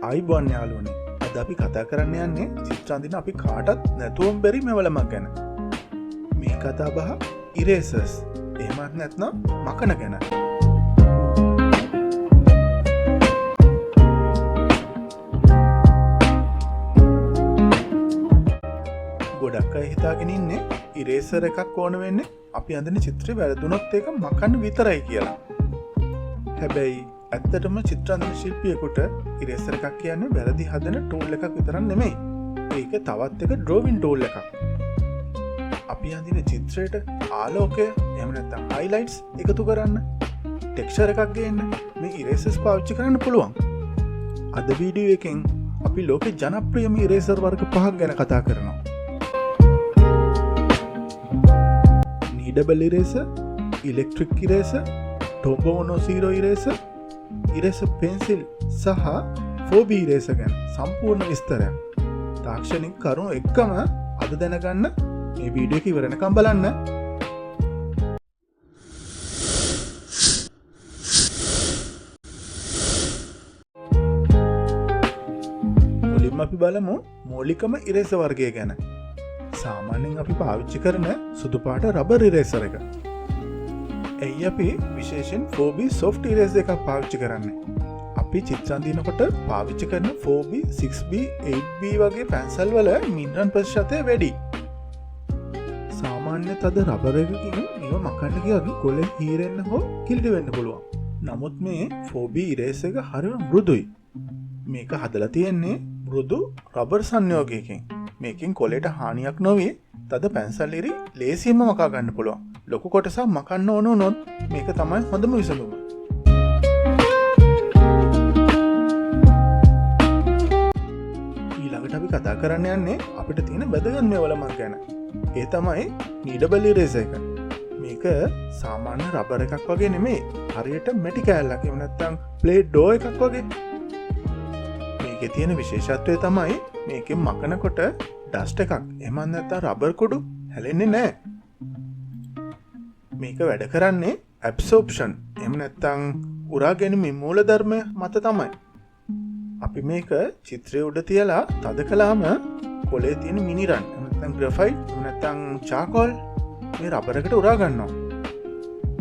ආයිබෝන් යාළුවනේ. අද අපි කතා කරන්න යන්නේ චිත්‍ර අඳින අපි කාටත් නැතුවම බැරි මෙවලමක් ගැන. මේ කතා බහ ඉරේසර්ස් එහෙමත් නැත්නම් මකන ගැන. ගොඩක් අය හිතාගෙන ඉන්නේ ඉරේසර් එකක් ඕන වෙන්නේ අපි අඳින චිත්‍රය වැරදුනොත් ඒක මකන්න විතරයි කියලා. හැබැයි ඇත්තටම චිත්‍ර අඳින ශිල්පියෙකුට ඉරේසර් එකක් කියන්නේ වැරදි හදන ටූල් එකක් විතරක් නෙමෙයි. ඒක තවත් එක ඩ්‍රෝවින් ටූල් එකක්. අපි අඳින චිත්‍රයට ආලෝකය එහෙම නැත්නම් හයිලයිට්ස් එකතු කරන්න, ටෙක්ස්චර් එකක් ගේන්න මේ ඉරේසර්ස් පාවිච්චි කරන්න පුළුවන්. අද වීඩියෝ එකෙන් අපි ලෝකේ ජනප්‍රියම ඉරේසර් වර්ග 5ක් ගැන කතා කරනවා. Kneadable eraser, electric eraser, Tombow No Zero eraser, eraser pencil සහ 4B ඉරේසර් ගැන සම්පූර්ණ විස්තරයක්. තාක්ෂණික කරුණු එක්කම අද දැනගන්න මේ වීඩියෝ එක ඉවරනකම් බලන්න. මුලින්ම අපි බලමු මූලිකම ඉරේසර් වර්ගය ගැන. සාමාන්‍යයෙන් අපි පාවිච්චි කරන සුදු පාට රබර් ඉරේසර් එක. එයි අපි විශේෂයෙන් 4B soft eraser එකක් පාවිච්චි කරන්නේ. අපි චිත්‍ර අඳිනකොට පාවිච්චි කරන 4B, 6B, 8B වගේ පැන්සල් වල මිනරල් ප්‍රතිශතය වැඩි. සාමාන්‍ය තද රබර් එකකින් මේව මකන්න ගියොත් කොලේ හීරෙන්න හෝ කිලිටි වෙන්න පුළුවන්. නමුත් මේ 4B eraser එක හරිම මෘදුයි. මේක හදලා තියෙන්නේ මෘදු රබර් සංයෝගයකින්. මේකෙන් කොලේට හානියක් නොවි තද පැන්සල් ඉරි ලේසියෙන්ම මකා ගන්න පුළුවන්. ලොකු කොටසක් මකන්න ඕන වුණොත් මේක තමයි හොඳම විසඳුම. ඊළඟට අපි කතා කරන්න යන්නේ අපිට තියෙන වැදගත් මෙවලමක් ගැන. ඒ තමයි නීඩබල් ඉරේසර් එක. මේක සාමාන්‍ය රබර් එකක් වගේ නෙමෙයි. හරියට මැටි කෑල්ලක් එහෙම නැත්නම් ප්ලේට් ඩෝ එකක් වගේ. මේකේ තියෙන විශේෂත්වය තමයි මේකෙන් මකනකොට ඩස්ට් එකක් එහෙම නැත්නම් රබර් කුඩු හැලෙන්නේ නැහැ. මේක වැඩ කරන්නේ ඇබ්සෝප්ෂන් එහෙම නැත්නම් උරා ගැනීමේ මූලධර්මය මත තමයි. අපි මේක චිත්‍රයේ උඩ තියලා තද කළාම කොලේ තියෙන මිනිරන් එහෙම නැත්නම් ග්‍රැෆයිට් එහෙම නැත්නම් චාකෝල් මේ රබර් එකට උරා ගන්නවා.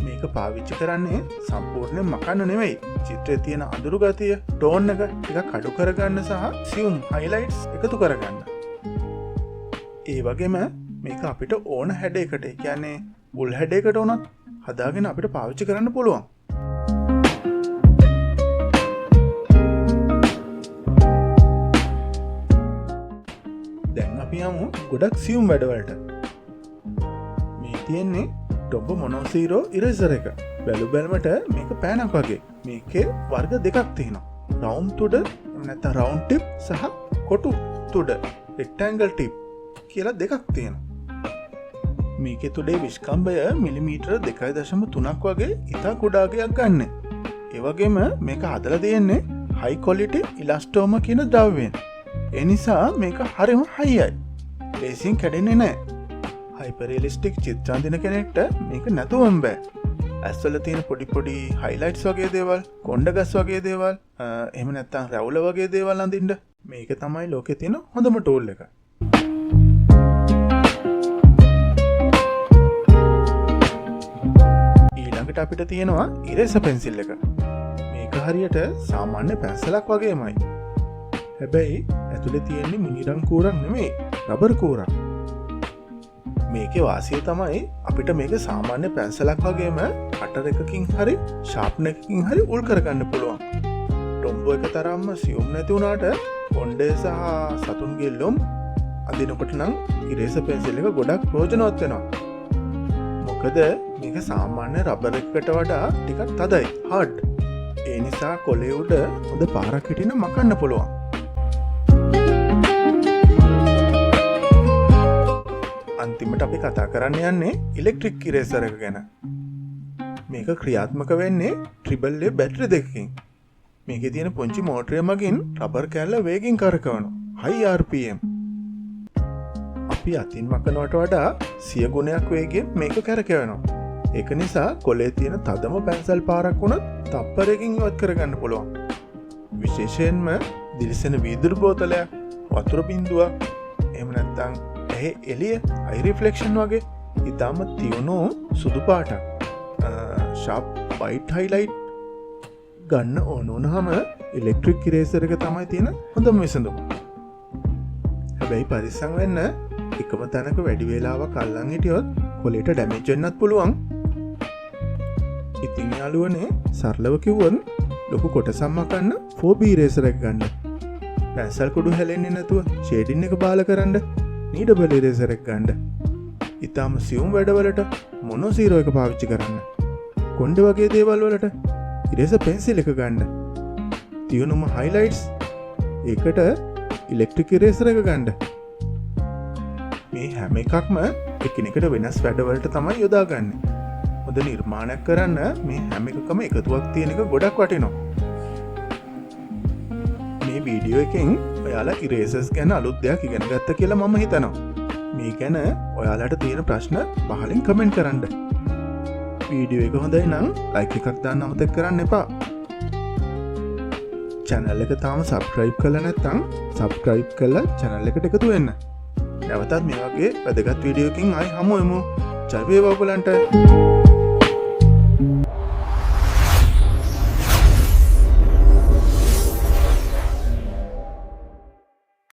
මේක පාවිච්චි කරන්නේ සම්පූර්ණයෙන් මකන්න නෙවෙයි. චිත්‍රයේ තියෙන අඳුරු ගතිය, ටෝන් එක ටිකක් අඩු කරගන්න සහ සියුම් හයිලයිට්ස් එකතු කරගන්න. ඒ වගේම මේක අපිට ඕන හැඩයකට, ඒ කියන්නේ උල් හැඩයකට උනත් හදාගෙන අපිට පාවිච්චි කරන්න පුළුවන්. දැන් අපි යමු ගොඩක් සියුම් වැඩවලට. මේ තියෙන්නේ Tombow No Zero ඉරේසර් එක. බැලු බැලමට මේක පෑනක් වගේ. මේකේ වර්ග දෙකක් තියෙනවා. රවුන්ඩ් තුඩ නැත්නම් රවුන්ඩ් ටිප් සහ කොටු තුඩ රෙක්ටැන්ගල් ටිප් කියලා දෙකක් තියෙනවා. මේකේ තුඩේ විස්කම්භය මිලිමීටර 2.3ක් වගේ ඉතා කුඩාගයක් ගන්න. ඒ වගේම මේක හදලා තියෙන්නේ හයි ක්වොලිටි ඉලාස්ටෝම කියන ද්‍රව්‍යයෙන්. ඒ නිසා මේක හරිම හයියි. ලේසියෙන් කැඩෙන්නේ නැහැ. හයිපර් රියලිස්ටික් චිත්‍ර අඳින කෙනෙක්ට මේක නැතුවම බෑ. ඇස්වල තියෙන පොඩි පොඩි හයිලයිට්ස් වගේ දේවල්, කොණ්ඩගස් වගේ දේවල්, එහෙම නැත්නම් රැවුල වගේ දේවල් අඳින්න මේක තමයි ලෝකේ තියෙන හොඳම ටූල් එක. ඊළඟට අපිට තියෙනවා ඉරේසර් පෙන්සිල් එක. මේක හරියට සාමාන්‍ය පැන්සලක් වගේමයි. හැබැයි ඇතුලේ තියෙන්නේ මිනිරන් කූරක් නෙමෙයි, රබර් කූරක්. මේකේ වාසිය තමයි අපිට මේක සාමාන්‍ය පැන්සලක් වගේම කටර් එකකින් හරි ෂාප්නර් එකකින් හරි උල් කරගන්න පුළුවන්. Tombow එක තරම්ම සියුම් නැති වුණාට කොණ්ඩේ සහ සතුන්ගේ ලොම් අඳිනකොට නම් ඉරේසර් පෙන්සිල් එක ගොඩක් ප්‍රයෝජනවත් වෙනවා. මොකද මේක සාමාන්‍ය රබර් එකකට වඩා ටිකක් තදයි, හાર્ඩ්. ඒ නිසා කොලේ උඩ හොඳ පාරක් හිටින මකන්න පුළුවන්. අන්තිමට අපි කතා කරන්න යන්නේ ඉලෙක්ට්‍රික් ඉරේසර් එක ගැන. මේක ක්‍රියාත්මක වෙන්නේ ට්‍රිපල් A බැටරි දෙකකින්. මේකේ තියෙන පුංචි මෝටරය මගින් රබර් කෑල්ල වේගෙන් කරකවනවා. high RPM. අපි අතින් මකනවට වඩා 100 ගුණයක් වේගෙන් මේක කරකවනවා. ඒක නිසා කොලේ තියෙන තදම පැන්සල් පාරක් වුණත් තප්පරයකින් ඉවත් කරගන්න පුළුවන්. විශේෂයෙන්ම දිලිසෙන වීදුරු බෝතලයක්, වතුර බින්දුවක්, එහෙම නැත්නම් ඇහි එළිය අයි රිෆ්ලෙක්ෂන් වගේ ඉතාම තියුණු සුදු පාටක් ෂාප් වයිට් හයිලයිට් ගන්න ඕන වුණාම ඉලෙක්ට්‍රික් ඉරේසර් එක තමයි තියෙන හොඳම විසඳුම. හැබැයි පරිස්සම් වෙන්න, එකම තැනක වැඩි වේලාවක් අල්ලන් හිටියොත් කොලේට ඩැමේජ් වෙන්නත් පුළුවන්. ඉතින් යාළුවනේ සරලව කිව්වොත් ලොකු කොටසක් මකන්න 4B ඉරේසර් එක ගන්න. පැන්සල් කුඩු හැලෙන්නේ නැතුව ෂේඩින් එක බාල කරන්න නීඩබල් ඉරේසර් එක ගන්න. ඉතාම සියුම් වැඩවලට මොනෝ සීරෝ එක පාවිච්චි කරන්න. කොණ්ඩ වගේ දේවල් වලට ඉරේසර් පෙන්සිල් එක ගන්න. තියුණුම හයිලයිට්ස් ඒකට ඉලෙක්ට්‍රික් ඉරේසර් එක ගන්න. මේ හැම එකක්ම එකිනෙකට වෙනස් වැඩවලට තමයි යොදාගන්නේ. හොඳ නිර්මාණයක් කරන්න මේ හැම එකකම එකතුවක් තියෙන එක ගොඩක් වටිනවා. මේ වීඩියෝ එකෙන් ඔයාලා ඉරේසර්ස් ගැන අලුත් දෙයක් ඉගෙන ගත්ත කියලා මම හිතනවා. මේ ගැන ඔයාලට තියෙන ප්‍රශ්න පහලින් කමෙන්ට් කරන්න. වීඩියෝ එක හොඳයි නම් ලයික් එකක් දාන්න අමතක කරන්න එපා. channel එක තාම subscribe කරලා නැත්නම් subscribe කරලා channel එකට එකතු වෙන්න. නැවතත් මේ වගේ වැදගත් වීඩියෝ එකකින් ආයි හමු වෙමු. ජය වේවා ඔයගලන්ට.